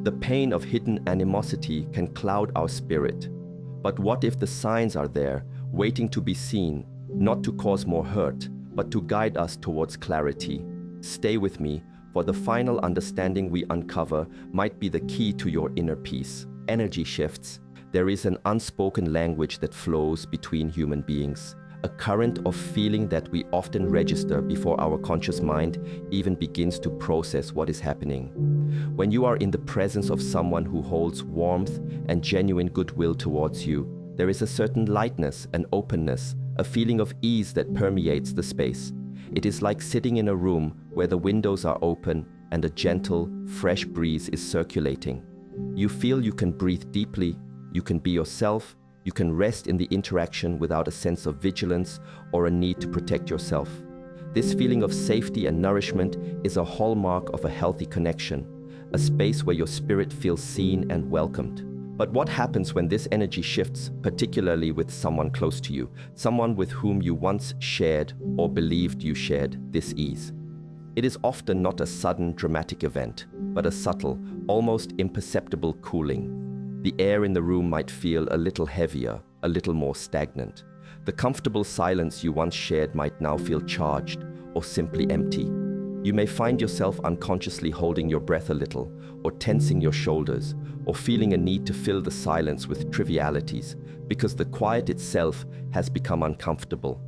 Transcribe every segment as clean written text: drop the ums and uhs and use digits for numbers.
The pain of hidden animosity can cloud our spirit. But what if the signs are there, waiting to be seen, not to cause more hurt, but to guide us towards clarity? Stay with me, for the final understanding we uncover might be the key to your inner peace. Energy shifts. There is an unspoken language that flows between human beings, a current of feeling that we often register before our conscious mind even begins to process what is happening. When you are in the presence of someone who holds warmth and genuine goodwill towards you, there is a certain lightness and openness, a feeling of ease that permeates the space. It is like sitting in a room where the windows are open and a gentle, fresh breeze is circulating. You feel you can breathe deeply, you can be yourself, you can rest in the interaction without a sense of vigilance or a need to protect yourself. This feeling of safety and nourishment is a hallmark of a healthy connection, a space where your spirit feels seen and welcomed. But what happens when this energy shifts, particularly with someone close to you, someone with whom you once shared or believed you shared this ease? It is often not a sudden, dramatic event, but a subtle, almost imperceptible cooling. The air in the room might feel a little heavier, a little more stagnant. The comfortable silence you once shared might now feel charged or simply empty. You may find yourself unconsciously holding your breath a little, or tensing your shoulders, or feeling a need to fill the silence with trivialities, because the quiet itself has become uncomfortable.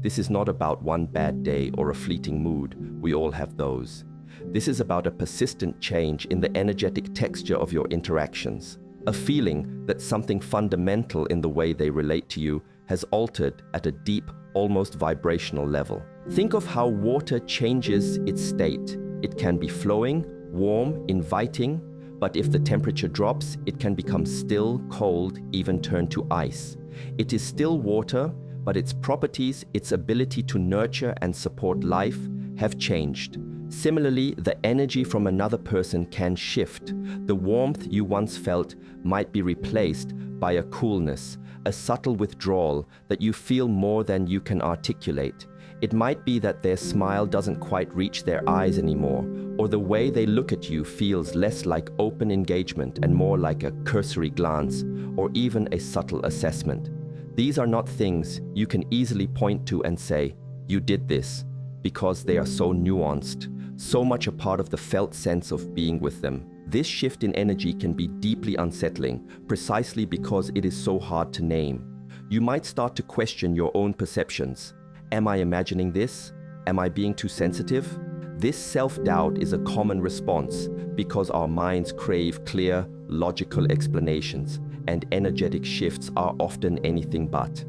This is not about one bad day or a fleeting mood. We all have those. This is about a persistent change in the energetic texture of your interactions, a feeling that something fundamental in the way they relate to you has altered at a deep, almost vibrational level. Think of how water changes its state. It can be flowing, warm, inviting, but if the temperature drops, it can become still, cold, even turn to ice. It is still water, but its properties, its ability to nurture and support life, have changed. Similarly, the energy from another person can shift. The warmth you once felt might be replaced by a coolness, a subtle withdrawal that you feel more than you can articulate. It might be that their smile doesn't quite reach their eyes anymore, or the way they look at you feels less like open engagement and more like a cursory glance, or even a subtle assessment. These are not things you can easily point to and say, "You did this," because they are so nuanced, so much a part of the felt sense of being with them. This shift in energy can be deeply unsettling, precisely because it is so hard to name. You might start to question your own perceptions. Am I imagining this? Am I being too sensitive? This self-doubt is a common response because our minds crave clear, logical explanations, and energetic shifts are often anything but.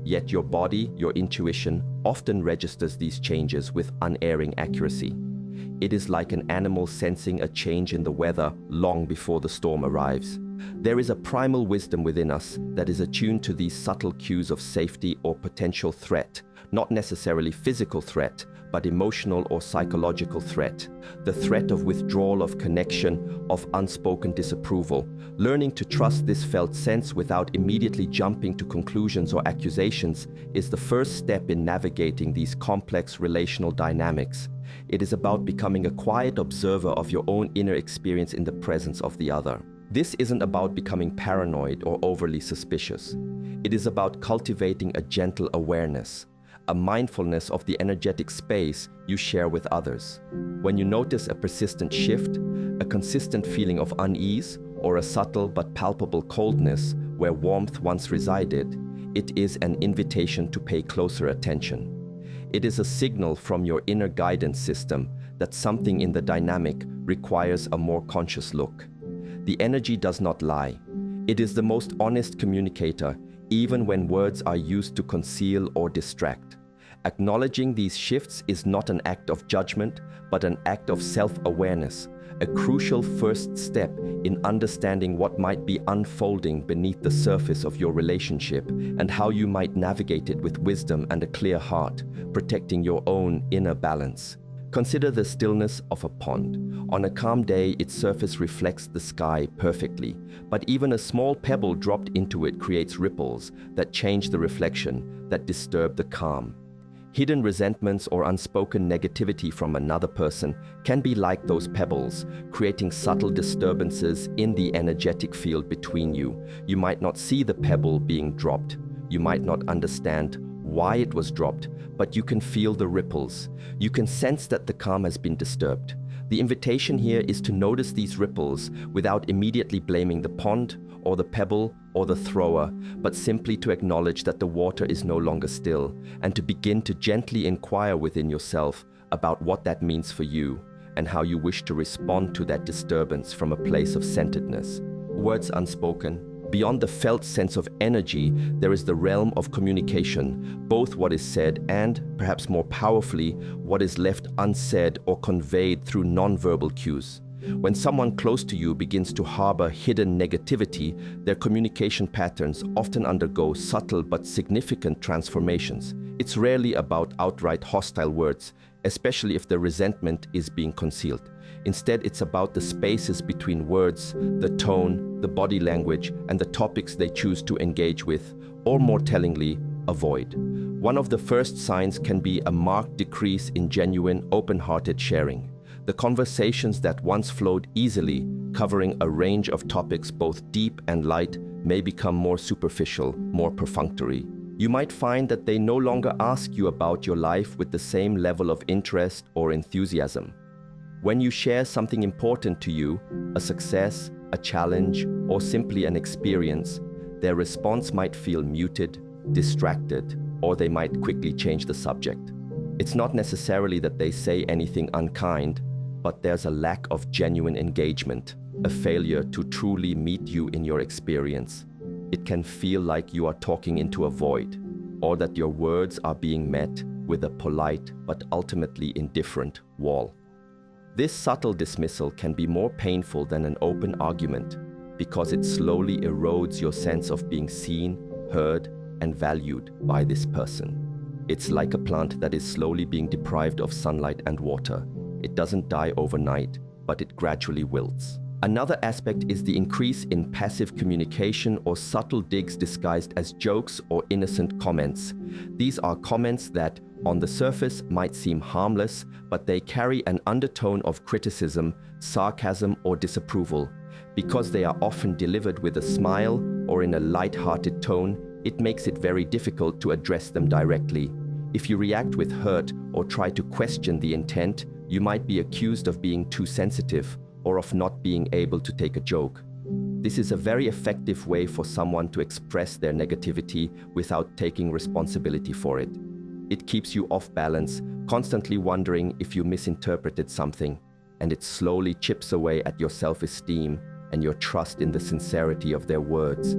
Yet your body, your intuition, often registers these changes with unerring accuracy. It is like an animal sensing a change in the weather long before the storm arrives. There is a primal wisdom within us that is attuned to these subtle cues of safety or potential threat, not necessarily physical threat, but emotional or psychological threat. The threat of withdrawal, of connection, of unspoken disapproval. Learning to trust this felt sense without immediately jumping to conclusions or accusations is the first step in navigating these complex relational dynamics. It is about becoming a quiet observer of your own inner experience in the presence of the other. This isn't about becoming paranoid or overly suspicious. It is about cultivating a gentle awareness, a mindfulness of the energetic space you share with others. When you notice a persistent shift, a consistent feeling of unease, or a subtle but palpable coldness where warmth once resided, it is an invitation to pay closer attention. It is a signal from your inner guidance system that something in the dynamic requires a more conscious look. The energy does not lie. It is the most honest communicator, even when words are used to conceal or distract. Acknowledging these shifts is not an act of judgment, but an act of self-awareness, a crucial first step in understanding what might be unfolding beneath the surface of your relationship and how you might navigate it with wisdom and a clear heart, protecting your own inner balance. Consider the stillness of a pond. On a calm day, its surface reflects the sky perfectly, but even a small pebble dropped into it creates ripples that change the reflection, that disturb the calm. Hidden resentments or unspoken negativity from another person can be like those pebbles, creating subtle disturbances in the energetic field between you. You might not see the pebble being dropped. You might not understand why it was dropped, but you can feel the ripples. You can sense that the calm has been disturbed. The invitation here is to notice these ripples without immediately blaming the pond or the pebble or the thrower, but simply to acknowledge that the water is no longer still and to begin to gently inquire within yourself about what that means for you and how you wish to respond to that disturbance from a place of centeredness. Words unspoken. Beyond the felt sense of energy, there is the realm of communication, both what is said and, perhaps more powerfully, what is left unsaid or conveyed through nonverbal cues. When someone close to you begins to harbor hidden negativity, their communication patterns often undergo subtle but significant transformations. It's rarely about outright hostile words, especially if the resentment is being concealed. Instead, it's about the spaces between words, the tone, the body language, and the topics they choose to engage with, or more tellingly, avoid. One of the first signs can be a marked decrease in genuine, open-hearted sharing. The conversations that once flowed easily, covering a range of topics both deep and light, may become more superficial, more perfunctory. You might find that they no longer ask you about your life with the same level of interest or enthusiasm. When you share something important to you, a success, a challenge, or simply an experience, their response might feel muted, distracted, or they might quickly change the subject. It's not necessarily that they say anything unkind, but there's a lack of genuine engagement, a failure to truly meet you in your experience. It can feel like you are talking into a void, or that your words are being met with a polite but ultimately indifferent wall. This subtle dismissal can be more painful than an open argument because it slowly erodes your sense of being seen, heard, and valued by this person. It's like a plant that is slowly being deprived of sunlight and water. It doesn't die overnight, but it gradually wilts. Another aspect is the increase in passive communication or subtle digs disguised as jokes or innocent comments. These are comments that, on the surface, might seem harmless, but they carry an undertone of criticism, sarcasm, or disapproval. Because they are often delivered with a smile or in a light-hearted tone, it makes it very difficult to address them directly. If you react with hurt or try to question the intent, you might be accused of being too sensitive or of not being able to take a joke. This is a very effective way for someone to express their negativity without taking responsibility for it. It keeps you off balance, constantly wondering if you misinterpreted something, and it slowly chips away at your self-esteem and your trust in the sincerity of their words.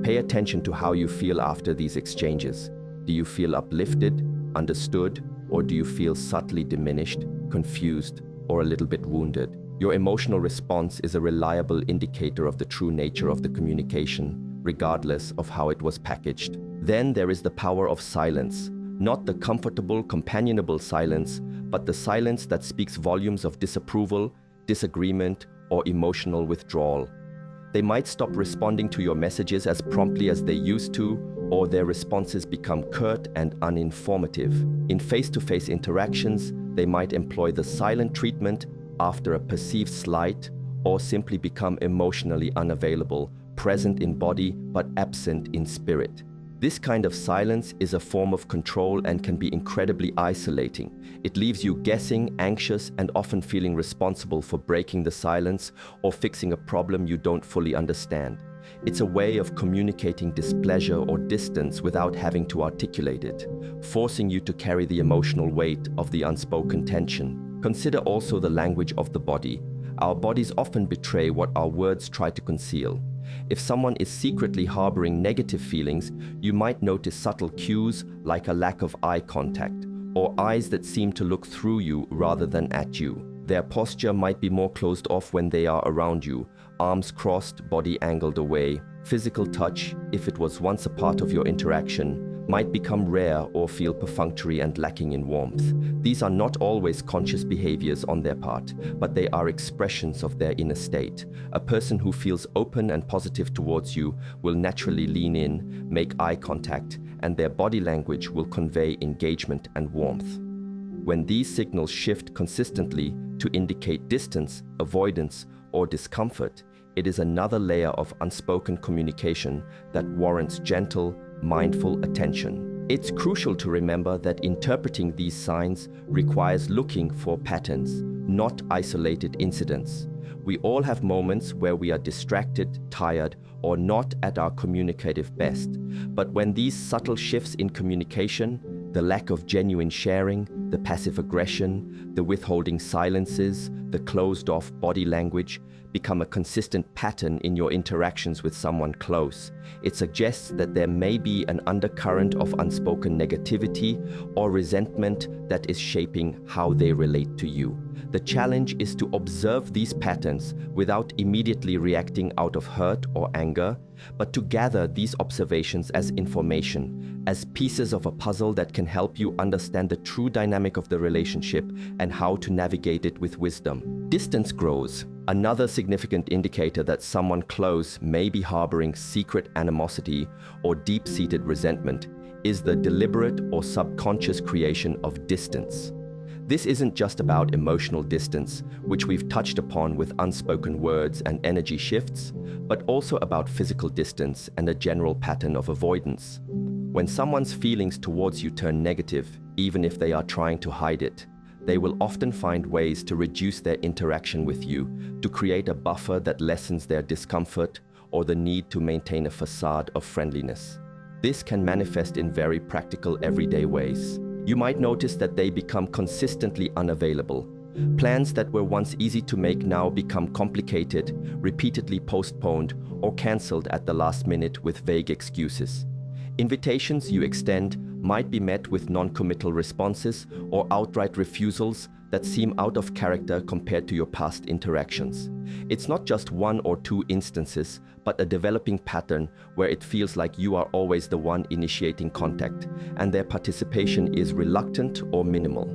Pay attention to how you feel after these exchanges. Do you feel uplifted, understood, or do you feel subtly diminished, confused, or a little bit wounded? Your emotional response is a reliable indicator of the true nature of the communication, regardless of how it was packaged. Then there is the power of silence. Not the comfortable, companionable silence, but the silence that speaks volumes of disapproval, disagreement, or emotional withdrawal. They might stop responding to your messages as promptly as they used to, or their responses become curt and uninformative. In face-to-face interactions, they might employ the silent treatment after a perceived slight, or simply become emotionally unavailable, present in body but absent in spirit. This kind of silence is a form of control and can be incredibly isolating. It leaves you guessing, anxious, and often feeling responsible for breaking the silence or fixing a problem you don't fully understand. It's a way of communicating displeasure or distance without having to articulate it, forcing you to carry the emotional weight of the unspoken tension. Consider also the language of the body. Our bodies often betray what our words try to conceal. If someone is secretly harboring negative feelings, you might notice subtle cues like a lack of eye contact, or eyes that seem to look through you rather than at you. Their posture might be more closed off when they are around you, arms crossed, body angled away. Physical touch, if it was once a part of your interaction, might become rare or feel perfunctory and lacking in warmth. These are not always conscious behaviors on their part, but they are expressions of their inner state. A person who feels open and positive towards you will naturally lean in, make eye contact, and their body language will convey engagement and warmth. When these signals shift consistently to indicate distance, avoidance, or discomfort, it is another layer of unspoken communication that warrants gentle, mindful attention. It's crucial to remember that interpreting these signs requires looking for patterns, not isolated incidents. We all have moments where we are distracted, tired, or not at our communicative best. But when these subtle shifts in communication, the lack of genuine sharing, the passive aggression, the withholding silences, the closed-off body language, become a consistent pattern in your interactions with someone close, it suggests that there may be an undercurrent of unspoken negativity or resentment that is shaping how they relate to you. The challenge is to observe these patterns without immediately reacting out of hurt or anger, but to gather these observations as information, as pieces of a puzzle that can help you understand the true dynamic of the relationship and how to navigate it with wisdom. Distance grows. Another significant indicator that someone close may be harboring secret animosity or deep-seated resentment is the deliberate or subconscious creation of distance. This isn't just about emotional distance, which we've touched upon with unspoken words and energy shifts, but also about physical distance and a general pattern of avoidance. When someone's feelings towards you turn negative, even if they are trying to hide it, they will often find ways to reduce their interaction with you, to create a buffer that lessens their discomfort or the need to maintain a facade of friendliness. This can manifest in very practical, everyday ways. You might notice that they become consistently unavailable. Plans that were once easy to make now become complicated, repeatedly postponed, or cancelled at the last minute with vague excuses. Invitations you extend might be met with non-committal responses or outright refusals that seem out of character compared to your past interactions. It's not just one or two instances, but a developing pattern where it feels like you are always the one initiating contact, and their participation is reluctant or minimal.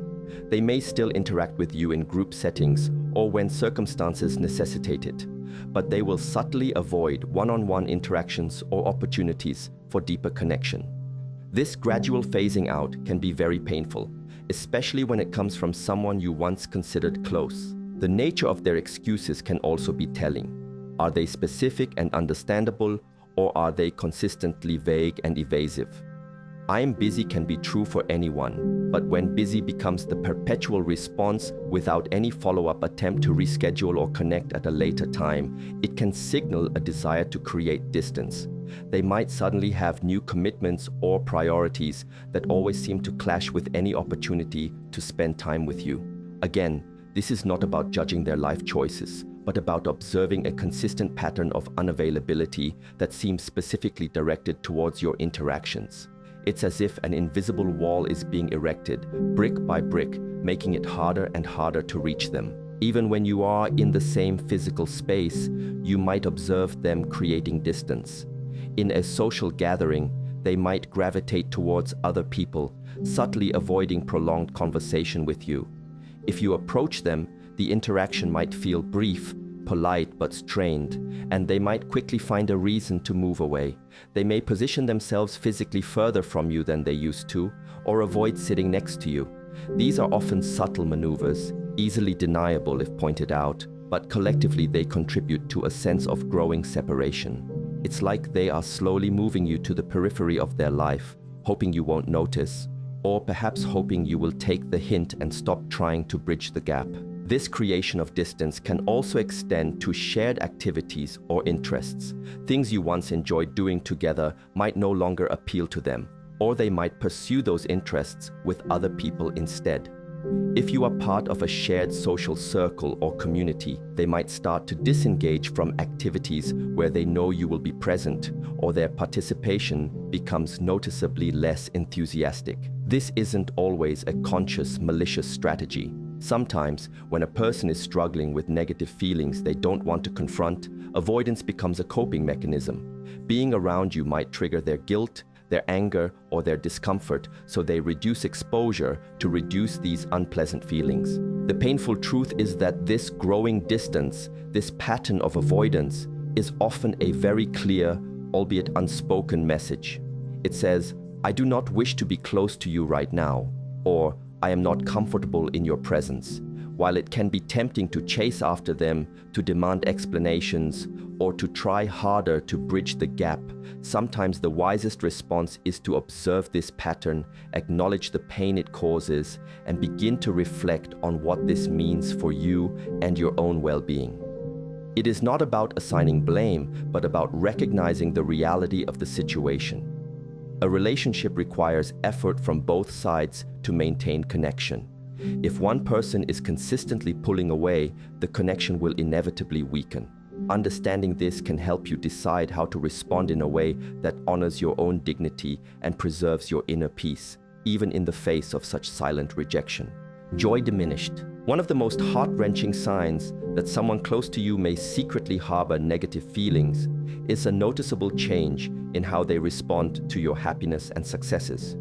They may still interact with you in group settings or when circumstances necessitate it, but they will subtly avoid one-on-one interactions or opportunities for deeper connection. This gradual phasing out can be very painful, especially when it comes from someone you once considered close. The nature of their excuses can also be telling. Are they specific and understandable, or are they consistently vague and evasive? "I'm busy" can be true for anyone, but when busy becomes the perpetual response without any follow-up attempt to reschedule or connect at a later time, it can signal a desire to create distance. They might suddenly have new commitments or priorities that always seem to clash with any opportunity to spend time with you. Again, this is not about judging their life choices, but about observing a consistent pattern of unavailability that seems specifically directed towards your interactions. It's as if an invisible wall is being erected, brick by brick, making it harder and harder to reach them. Even when you are in the same physical space, you might observe them creating distance. In a social gathering, they might gravitate towards other people, subtly avoiding prolonged conversation with you. If you approach them, the interaction might feel brief, polite but strained, and they might quickly find a reason to move away. They may position themselves physically further from you than they used to, or avoid sitting next to you. These are often subtle maneuvers, easily deniable if pointed out, but collectively they contribute to a sense of growing separation. It's like they are slowly moving you to the periphery of their life, hoping you won't notice, or perhaps hoping you will take the hint and stop trying to bridge the gap. This creation of distance can also extend to shared activities or interests. Things you once enjoyed doing together might no longer appeal to them, or they might pursue those interests with other people instead. If you are part of a shared social circle or community, they might start to disengage from activities where they know you will be present, or their participation becomes noticeably less enthusiastic. This isn't always a conscious, malicious strategy. Sometimes, when a person is struggling with negative feelings they don't want to confront, avoidance becomes a coping mechanism. Being around you might trigger their guilt, their anger, or their discomfort, so they reduce exposure to reduce these unpleasant feelings. The painful truth is that this growing distance, this pattern of avoidance, is often a very clear, albeit unspoken message. It says, I do not wish to be close to you right now, or I am not comfortable in your presence. While it can be tempting to chase after them, to demand explanations, or to try harder to bridge the gap, sometimes the wisest response is to observe this pattern, acknowledge the pain it causes, and begin to reflect on what this means for you and your own well-being. It is not about assigning blame, but about recognizing the reality of the situation. A relationship requires effort from both sides to maintain connection. If one person is consistently pulling away, the connection will inevitably weaken. Understanding this can help you decide how to respond in a way that honors your own dignity and preserves your inner peace, even in the face of such silent rejection. Joy diminished. One of the most heart-wrenching signs that someone close to you may secretly harbor negative feelings is a noticeable change in how they respond to your happiness and successes.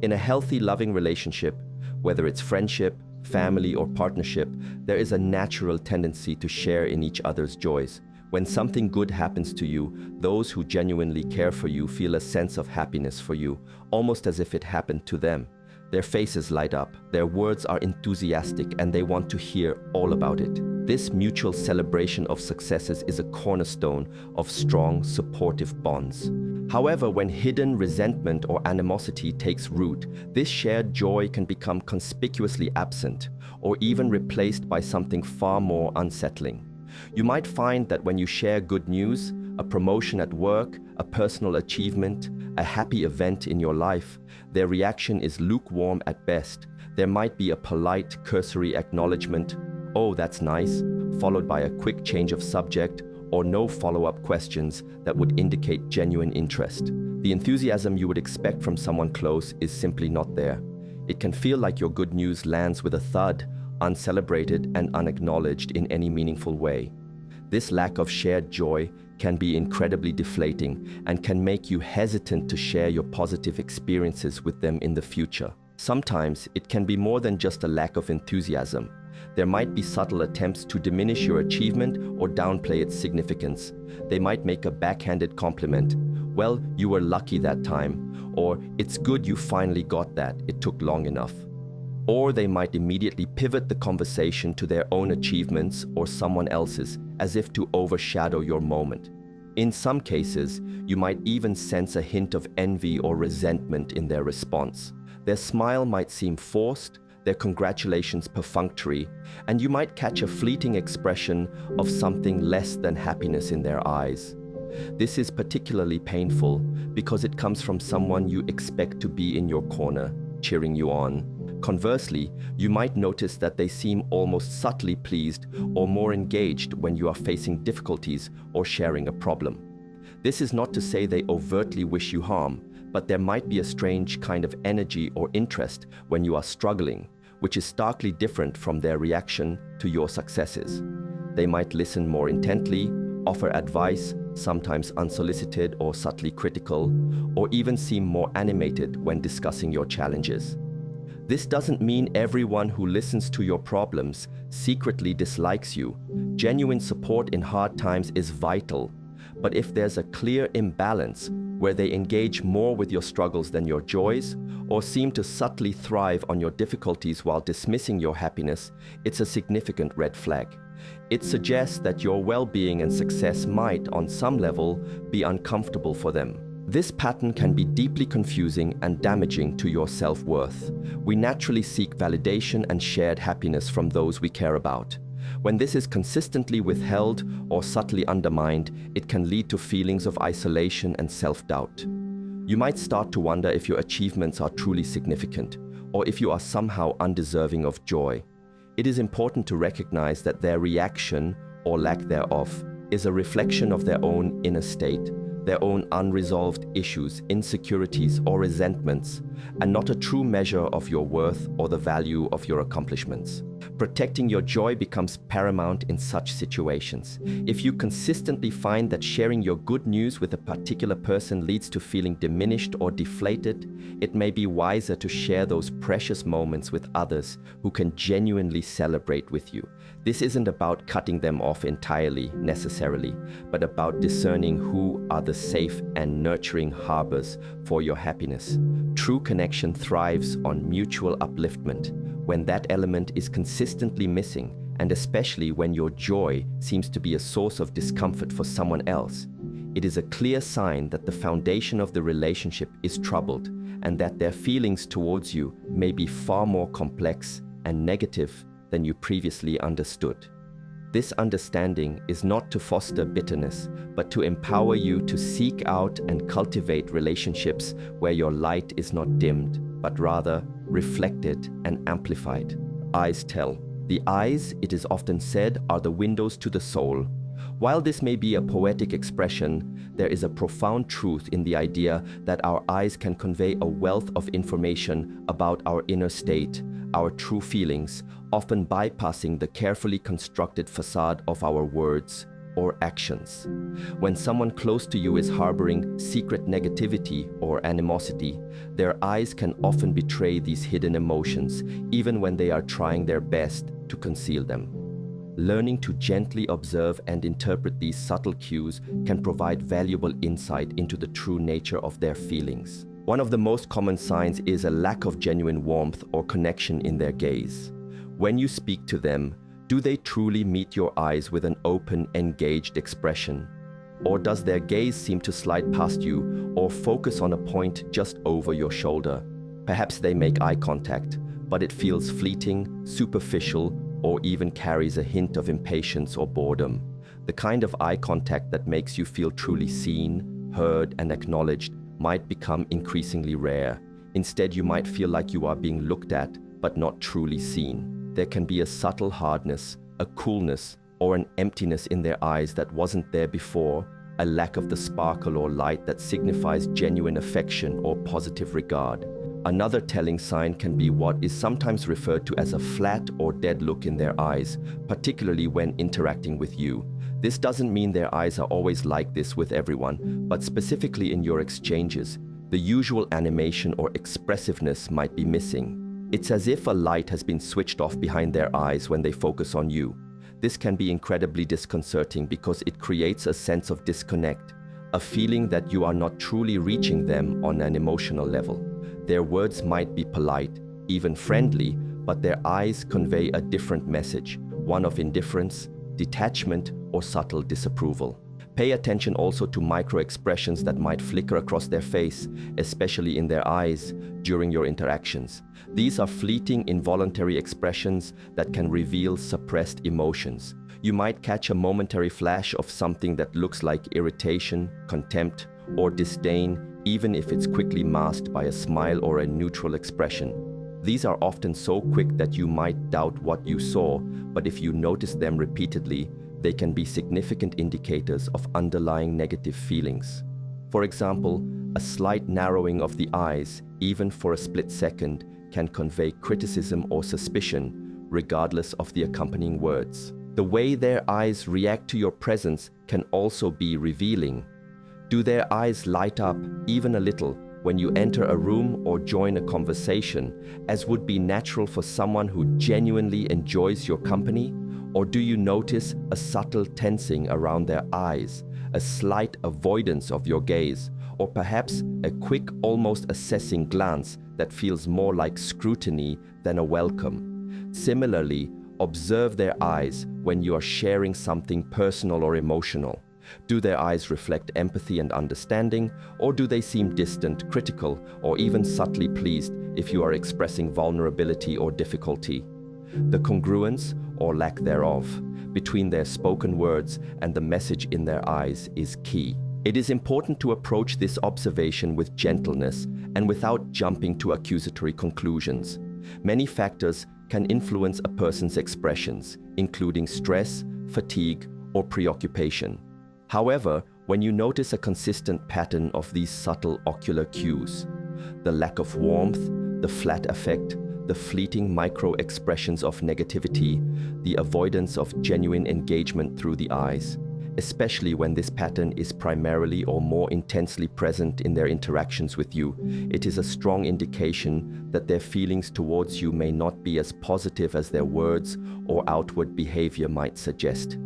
In a healthy, loving relationship, whether it's friendship, family, or partnership, there is a natural tendency to share in each other's joys. When something good happens to you, those who genuinely care for you feel a sense of happiness for you, almost as if it happened to them. Their faces light up, their words are enthusiastic, and they want to hear all about it. This mutual celebration of successes is a cornerstone of strong, supportive bonds. However, when hidden resentment or animosity takes root, this shared joy can become conspicuously absent, or even replaced by something far more unsettling. You might find that when you share good news, a promotion at work, a personal achievement, a happy event in your life, their reaction is lukewarm at best. There might be a polite, cursory acknowledgement, "Oh, that's nice," followed by a quick change of subject, or no follow-up questions that would indicate genuine interest. The enthusiasm you would expect from someone close is simply not there. It can feel like your good news lands with a thud, uncelebrated and unacknowledged in any meaningful way. This lack of shared joy can be incredibly deflating and can make you hesitant to share your positive experiences with them in the future. Sometimes it can be more than just a lack of enthusiasm. There might be subtle attempts to diminish your achievement or downplay its significance. They might make a backhanded compliment. "Well, you were lucky that time," or "It's good you finally got that, it took long enough." Or they might immediately pivot the conversation to their own achievements or someone else's, as if to overshadow your moment. In some cases, you might even sense a hint of envy or resentment in their response. Their smile might seem forced, their congratulations perfunctory, and you might catch a fleeting expression of something less than happiness in their eyes. This is particularly painful because it comes from someone you expect to be in your corner, cheering you on. Conversely, you might notice that they seem almost subtly pleased or more engaged when you are facing difficulties or sharing a problem. This is not to say they overtly wish you harm, but there might be a strange kind of energy or interest when you are struggling, which is starkly different from their reaction to your successes. They might listen more intently, offer advice, sometimes unsolicited or subtly critical, or even seem more animated when discussing your challenges. This doesn't mean everyone who listens to your problems secretly dislikes you. Genuine support in hard times is vital, but if there's a clear imbalance where they engage more with your struggles than your joys, or seem to subtly thrive on your difficulties while dismissing your happiness, it's a significant red flag. It suggests that your well-being and success might, on some level, be uncomfortable for them. This pattern can be deeply confusing and damaging to your self-worth. We naturally seek validation and shared happiness from those we care about. When this is consistently withheld or subtly undermined, it can lead to feelings of isolation and self-doubt. You might start to wonder if your achievements are truly significant, or if you are somehow undeserving of joy. It is important to recognize that their reaction, or lack thereof, is a reflection of their own inner state, their own unresolved issues, insecurities, or resentments, and not a true measure of your worth or the value of your accomplishments. Protecting your joy becomes paramount in such situations. If you consistently find that sharing your good news with a particular person leads to feeling diminished or deflated, it may be wiser to share those precious moments with others who can genuinely celebrate with you. This isn't about cutting them off entirely, necessarily, but about discerning who are the safe and nurturing harbors for your happiness. True connection thrives on mutual upliftment. When that element is consistently missing, and especially when your joy seems to be a source of discomfort for someone else, it is a clear sign that the foundation of the relationship is troubled and that their feelings towards you may be far more complex and negative than you previously understood. This understanding is not to foster bitterness, but to empower you to seek out and cultivate relationships where your light is not dimmed, but rather reflected and amplified. Eyes tell. The eyes, it is often said, are the windows to the soul. While this may be a poetic expression, there is a profound truth in the idea that our eyes can convey a wealth of information about our inner state, our true feelings, often bypassing the carefully constructed facade of our words or actions. When someone close to you is harboring secret negativity or animosity, their eyes can often betray these hidden emotions, even when they are trying their best to conceal them. Learning to gently observe and interpret these subtle cues can provide valuable insight into the true nature of their feelings. One of the most common signs is a lack of genuine warmth or connection in their gaze. When you speak to them, do they truly meet your eyes with an open, engaged expression? Or does their gaze seem to slide past you or focus on a point just over your shoulder? Perhaps they make eye contact, but it feels fleeting, superficial, or even carries a hint of impatience or boredom. The kind of eye contact that makes you feel truly seen, heard, and acknowledged might become increasingly rare. Instead, you might feel like you are being looked at, but not truly seen. There can be a subtle hardness, a coolness, or an emptiness in their eyes that wasn't there before, a lack of the sparkle or light that signifies genuine affection or positive regard. Another telling sign can be what is sometimes referred to as a flat or dead look in their eyes, particularly when interacting with you. This doesn't mean their eyes are always like this with everyone, but specifically in your exchanges, the usual animation or expressiveness might be missing. It's as if a light has been switched off behind their eyes when they focus on you. This can be incredibly disconcerting because it creates a sense of disconnect, a feeling that you are not truly reaching them on an emotional level. Their words might be polite, even friendly, but their eyes convey a different message, one of indifference, detachment, or subtle disapproval. Pay attention also to micro-expressions that might flicker across their face, especially in their eyes, during your interactions. These are fleeting, involuntary expressions that can reveal suppressed emotions. You might catch a momentary flash of something that looks like irritation, contempt, or disdain, even if it's quickly masked by a smile or a neutral expression. These are often so quick that you might doubt what you saw, but if you notice them repeatedly, they can be significant indicators of underlying negative feelings. For example, a slight narrowing of the eyes, even for a split second, can convey criticism or suspicion, regardless of the accompanying words. The way their eyes react to your presence can also be revealing. Do their eyes light up, even a little, when you enter a room or join a conversation, as would be natural for someone who genuinely enjoys your company? Or do you notice a subtle tensing around their eyes, a slight avoidance of your gaze, or perhaps a quick, almost assessing glance that feels more like scrutiny than a welcome? Similarly, observe their eyes when you are sharing something personal or emotional. Do their eyes reflect empathy and understanding, or do they seem distant, critical, or even subtly pleased if you are expressing vulnerability or difficulty? The congruence, or lack thereof, between their spoken words and the message in their eyes is key. It is important to approach this observation with gentleness and without jumping to accusatory conclusions. Many factors can influence a person's expressions, including stress, fatigue, or preoccupation. However, when you notice a consistent pattern of these subtle ocular cues, the lack of warmth, the flat affect, the fleeting micro-expressions of negativity, the avoidance of genuine engagement through the eyes, especially when this pattern is primarily or more intensely present in their interactions with you. It is a strong indication that their feelings towards you may not be as positive as their words or outward behavior might suggest.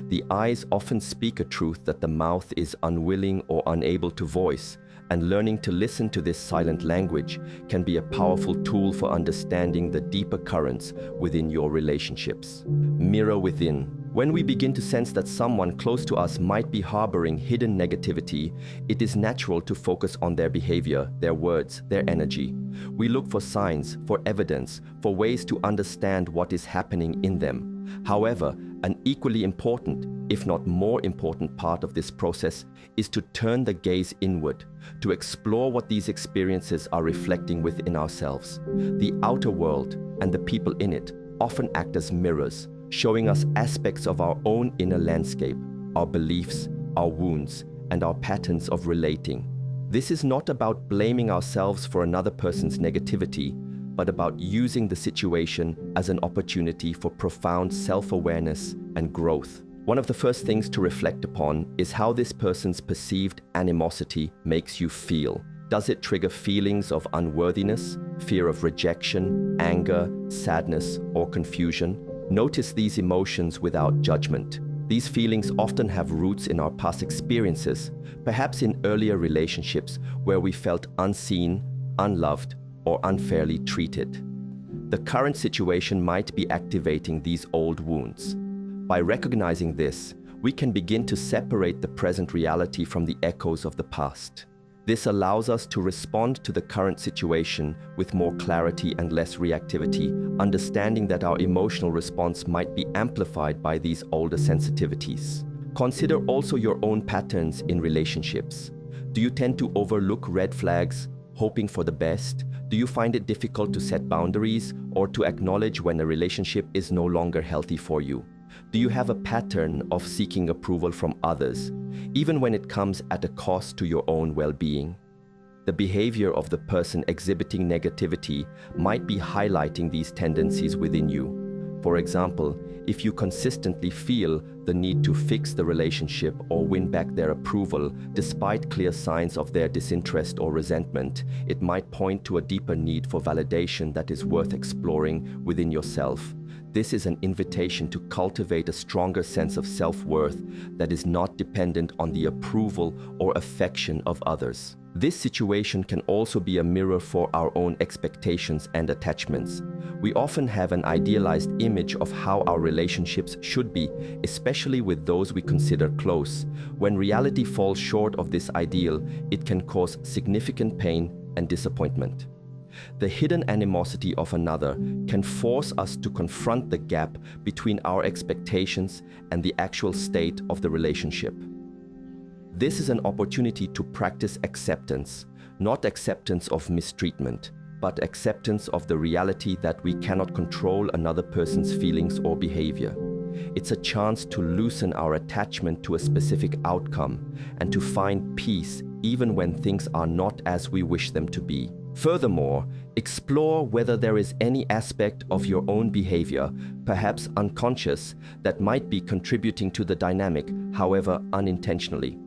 The eyes often speak a truth that the mouth is unwilling or unable to voice, and learning to listen to this silent language can be a powerful tool for understanding the deeper currents within your relationships. Mirror within. When we begin to sense that someone close to us might be harboring hidden negativity, it is natural to focus on their behavior, their words, their energy. We look for signs, for evidence, for ways to understand what is happening in them. However, an equally important, if not more important part of this process is to turn the gaze inward, to explore what these experiences are reflecting within ourselves. The outer world and the people in it often act as mirrors, showing us aspects of our own inner landscape, our beliefs, our wounds, and our patterns of relating. This is not about blaming ourselves for another person's negativity, but about using the situation as an opportunity for profound self-awareness and growth. One of the first things to reflect upon is how this person's perceived animosity makes you feel. Does it trigger feelings of unworthiness, fear of rejection, anger, sadness, or confusion? Notice these emotions without judgment. These feelings often have roots in our past experiences, perhaps in earlier relationships where we felt unseen, unloved, or unfairly treated. The current situation might be activating these old wounds. By recognizing this, we can begin to separate the present reality from the echoes of the past. This allows us to respond to the current situation with more clarity and less reactivity, understanding that our emotional response might be amplified by these older sensitivities. Consider also your own patterns in relationships. Do you tend to overlook red flags, hoping for the best? Do you find it difficult to set boundaries or to acknowledge when a relationship is no longer healthy for you? Do you have a pattern of seeking approval from others, even when it comes at a cost to your own well-being? The behavior of the person exhibiting negativity might be highlighting these tendencies within you. For example, if you consistently feel the need to fix the relationship or win back their approval despite clear signs of their disinterest or resentment, it might point to a deeper need for validation that is worth exploring within yourself. This is an invitation to cultivate a stronger sense of self-worth that is not dependent on the approval or affection of others. This situation can also be a mirror for our own expectations and attachments. We often have an idealized image of how our relationships should be, especially with those we consider close. When reality falls short of this ideal, it can cause significant pain and disappointment. The hidden animosity of another can force us to confront the gap between our expectations and the actual state of the relationship. This is an opportunity to practice acceptance, not acceptance of mistreatment, but acceptance of the reality that we cannot control another person's feelings or behavior. It's a chance to loosen our attachment to a specific outcome and to find peace even when things are not as we wish them to be. Furthermore, explore whether there is any aspect of your own behavior, perhaps unconscious, that might be contributing to the dynamic, however unintentionally.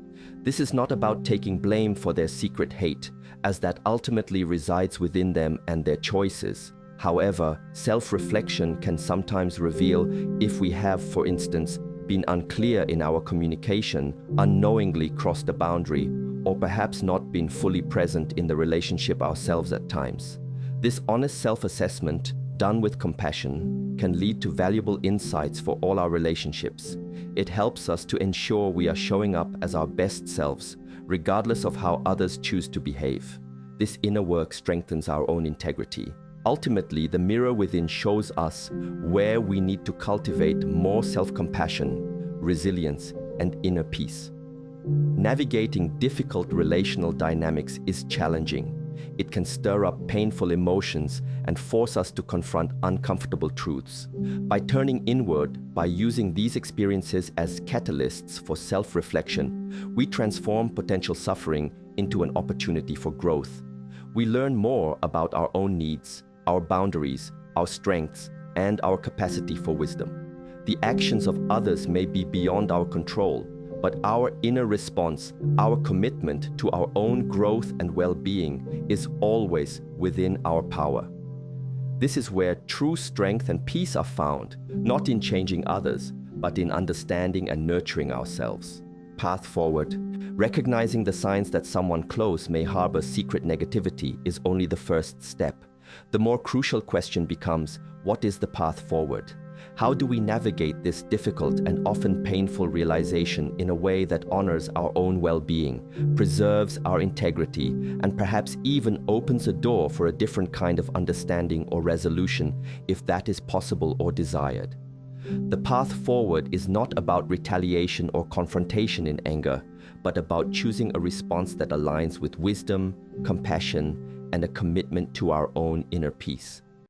This is not about taking blame for their secret hate, as that ultimately resides within them and their choices. However, self-reflection can sometimes reveal if we have, for instance, been unclear in our communication, unknowingly crossed a boundary, or perhaps not been fully present in the relationship ourselves at times. This honest self-assessment, done with compassion, can lead to valuable insights for all our relationships. It helps us to ensure we are showing up as our best selves, regardless of how others choose to behave. This inner work strengthens our own integrity. Ultimately, the mirror within shows us where we need to cultivate more self-compassion, resilience, and inner peace. Navigating difficult relational dynamics is challenging. It can stir up painful emotions and force us to confront uncomfortable truths. By turning inward, by using these experiences as catalysts for self-reflection, we transform potential suffering into an opportunity for growth. We learn more about our own needs, our boundaries, our strengths, and our capacity for wisdom. The actions of others may be beyond our control, but our inner response, our commitment to our own growth and well-being is always within our power. This is where true strength and peace are found, not in changing others, but in understanding and nurturing ourselves. Path forward. Recognizing the signs that someone close may harbor secret negativity is only the first step. The more crucial question becomes, what is the path forward? How do we navigate this difficult and often painful realization in a way that honors our own well-being, preserves our integrity, and perhaps even opens a door for a different kind of understanding or resolution, if that is possible or desired? The path forward is not about retaliation or confrontation in anger, but about choosing a response that aligns with wisdom, compassion, and a commitment to our own inner peace.